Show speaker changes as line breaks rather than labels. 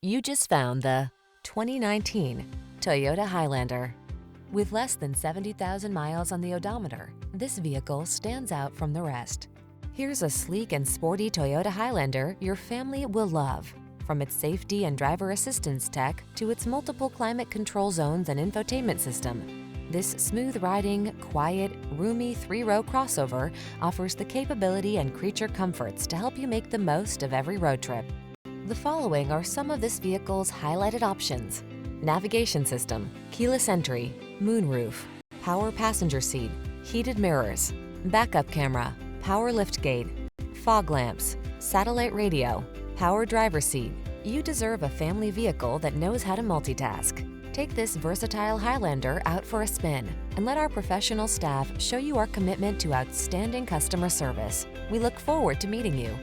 You just found the 2019 Toyota Highlander. With less than 70,000 miles on the odometer, this vehicle stands out from the rest. Here's a sleek and sporty Toyota Highlander your family will love. From its safety and driver assistance tech to its multiple climate control zones and infotainment system, this smooth-riding, quiet, roomy three-row crossover offers the capability and creature comforts to help you make the most of every road trip. The following are some of this vehicle's highlighted options: navigation system, keyless entry, moonroof, power passenger seat, heated mirrors, backup camera, power liftgate, fog lamps, satellite radio, power driver seat. You deserve a family vehicle that knows how to multitask. Take this versatile Highlander out for a spin and let our professional staff show you our commitment to outstanding customer service. We look forward to meeting you.